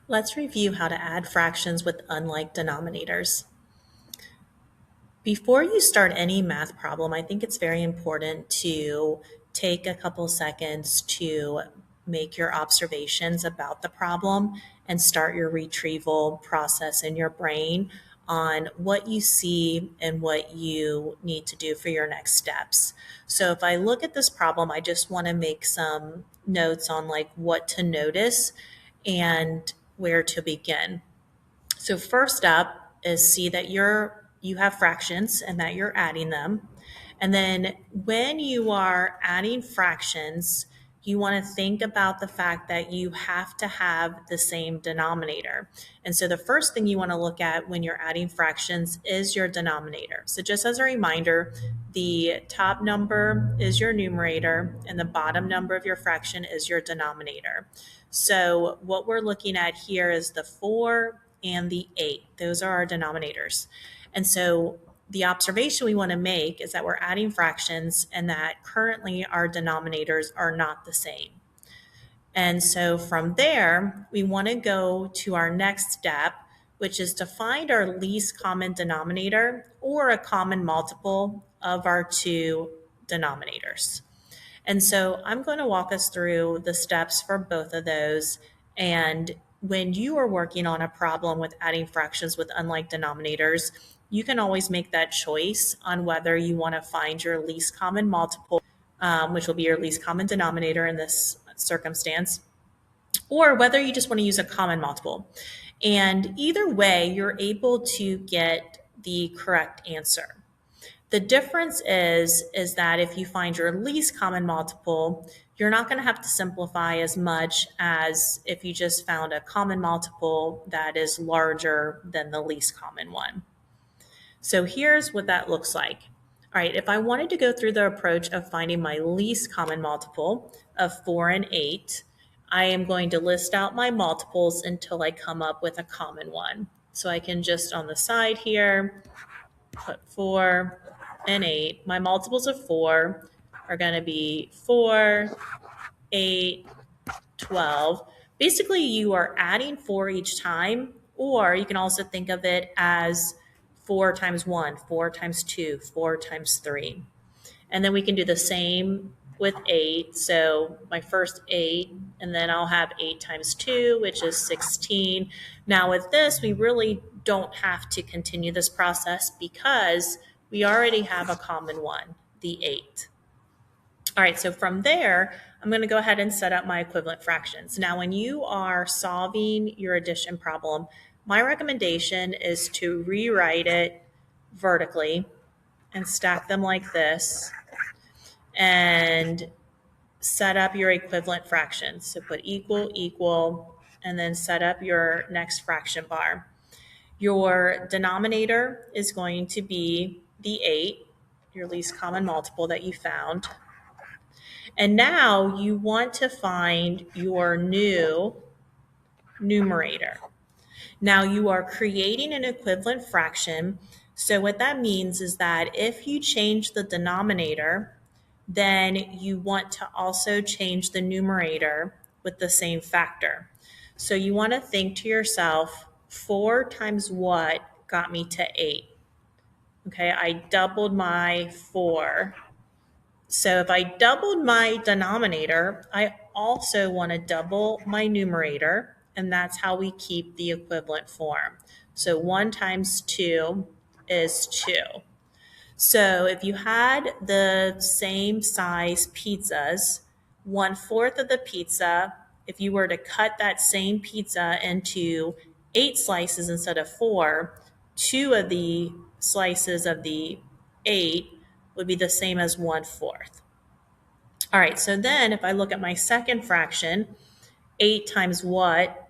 Let's review how to add fractions with unlike denominators. Before you start any math problem, I think it's very important to take a couple seconds to make your observations about the problem and start your retrieval process in your brain on what you see and what you need to do for your next steps. So if I look at this problem, I just want to make some notes on like what to notice and where to begin. So first up is see that you have fractions and that you're adding them. And then when you are adding fractions, you want to think about the fact that you have to have the same denominator. And so the first thing you want to look at when you're adding fractions is your denominator. So just as a reminder, the top number is your numerator and the bottom number of your fraction is your denominator. So what we're looking at here is the 4 and the 8. Those are our denominators. And so the observation we want to make is that we're adding fractions and that currently our denominators are not the same. And so from there, we want to go to our next step, which is to find our least common denominator or a common multiple of our two denominators. And so I'm going to walk us through the steps for both of those. And when you are working on a problem with adding fractions with unlike denominators, you can always make that choice on whether you want to find your least common multiple, which will be your least common denominator in this circumstance, or whether you just want to use a common multiple. And either way, you're able to get the correct answer. The difference is that if you find your least common multiple, you're not going to have to simplify as much as if you just found a common multiple that is larger than the least common one. So here's what that looks like. All right, if I wanted to go through the approach of finding my least common multiple of 4 and 8, I am going to list out my multiples until I come up with a common one. So I can just on the side here, put 4 and 8. My multiples of 4 are going to be 4, 8, 12. Basically, you are adding 4 each time, or you can also think of it as 4 times 1, 4 times 2, 4 times 3. And then we can do the same with 8. So my first 8, and then I'll have 8 times 2, which is 16. Now with this, we really don't have to continue this process because we already have a common one, the 8. All right, so from there, I'm going to go ahead and set up my equivalent fractions. Now, when you are solving your addition problem, my recommendation is to rewrite it vertically and stack them like this and set up your equivalent fractions. So put equal, equal, and then set up your next fraction bar. Your denominator is going to be the 8, your least common multiple that you found. And now you want to find your new numerator. Now you are creating an equivalent fraction. So what that means is that if you change the denominator, then you want to also change the numerator with the same factor. So you want to think to yourself, 4 times what got me to 8? Okay, I doubled my 4. So if I doubled my denominator, I also want to double my numerator, and that's how we keep the equivalent form. So 1 times 2 is 2. So if you had the same size pizzas, 1/4 of the pizza, if you were to cut that same pizza into 8 slices instead of 4, 2 of the slices of the 8 would be the same as 1/4. All right, so then if I look at my second fraction, 8 times what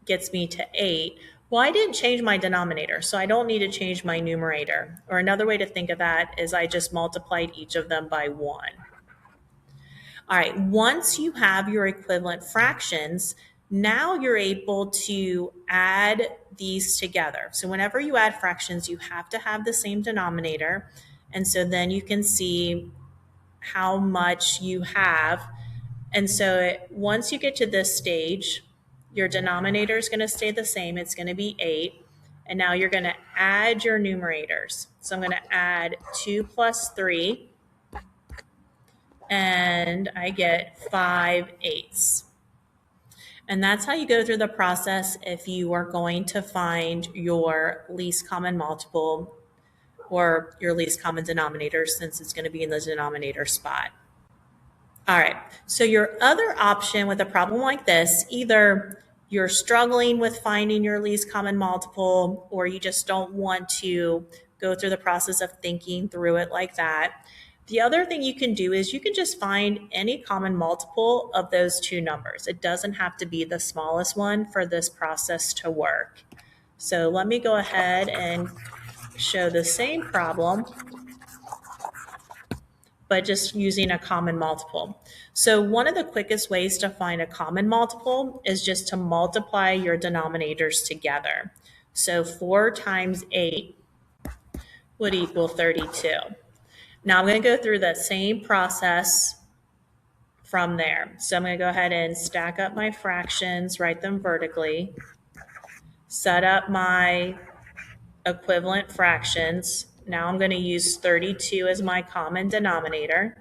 gets me to 8? Well, I didn't change my denominator, so I don't need to change my numerator. Or another way to think of that is I just multiplied each of them by 1. All right, once you have your equivalent fractions, now you're able to add these together. So whenever you add fractions, you have to have the same denominator. And so then you can see how much you have. And so once you get to this stage, Your denominator is going to stay the same. It's going to be 8. And now you're going to add your numerators. So I'm going to add 2 plus 3, and I get 5/8. And that's how you go through the process if you are going to find your least common multiple or your least common denominator, since it's going to be in the denominator spot. All right, so your other option with a problem like this, either you're struggling with finding your least common multiple, or you just don't want to go through the process of thinking through it like that. The other thing you can do is you can just find any common multiple of those two numbers. It doesn't have to be the smallest one for this process to work. So let me go ahead and show the same problem, but just using a common multiple. So one of the quickest ways to find a common multiple is just to multiply your denominators together. So 4 times 8 would equal 32. Now I'm going to go through the same process from there. So I'm going to go ahead and stack up my fractions, write them vertically, set up my equivalent fractions. Now I'm going to use 32 as my common denominator.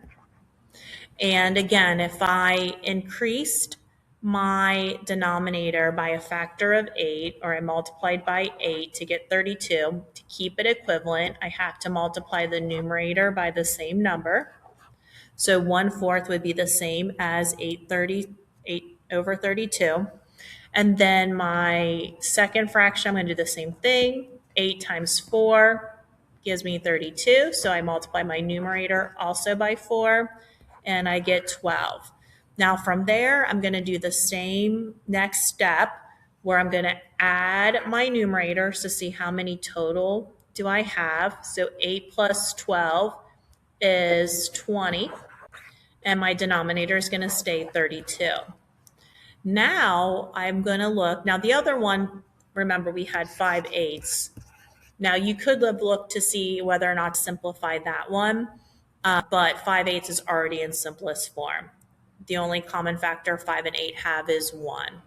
And again, if I increased my denominator by a factor of 8, or I multiplied by 8 to get 32, to keep it equivalent, I have to multiply the numerator by the same number. So 1/4 would be the same as 8 over 32. And then my second fraction, I'm going to do the same thing. 8 times 4 gives me 32. So I multiply my numerator also by 4, and I get 12. Now from there, I'm going to do the same next step where I'm going to add my numerators to see how many total do I have. So 8 plus 12 is 20, and my denominator is going to stay 32. Now I'm going to look. Now the other one, remember we had 5/8. Now you could look to see whether or not to simplify that one, but 5/8 is already in simplest form. The only common factor 5 and 8 have is 1.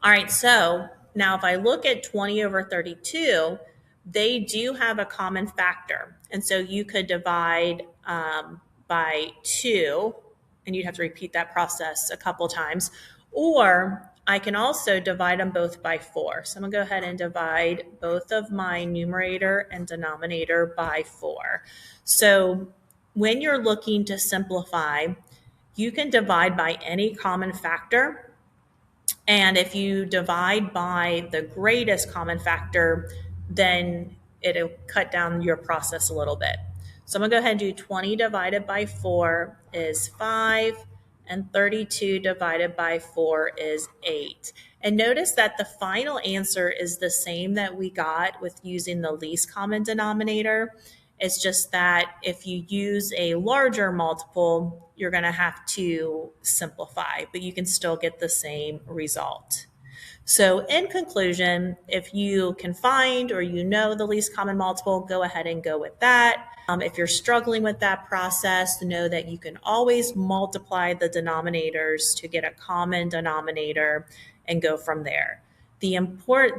All right, so now if I look at 20 over 32, they do have a common factor. And so you could divide by 2, and you'd have to repeat that process a couple times. Or I can also divide them both by 4. So I'm going to go ahead and divide both of my numerator and denominator by 4. So when you're looking to simplify, you can divide by any common factor. And if you divide by the greatest common factor, then it'll cut down your process a little bit. So I'm going to go ahead and do 20 divided by 4 is 5, and 32 divided by 4 is 8. And notice that the final answer is the same that we got with using the least common denominator. It's just that if you use a larger multiple, you're going to have to simplify, but you can still get the same result. So in conclusion, if you can find or you know the least common multiple, go ahead and go with that. If you're struggling with that process, know that you can always multiply the denominators to get a common denominator and go from there. The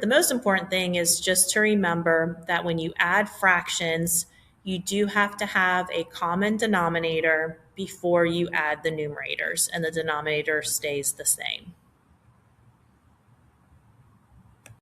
most important thing is just to remember that when you add fractions, you do have to have a common denominator before you add the numerators, and the denominator stays the same.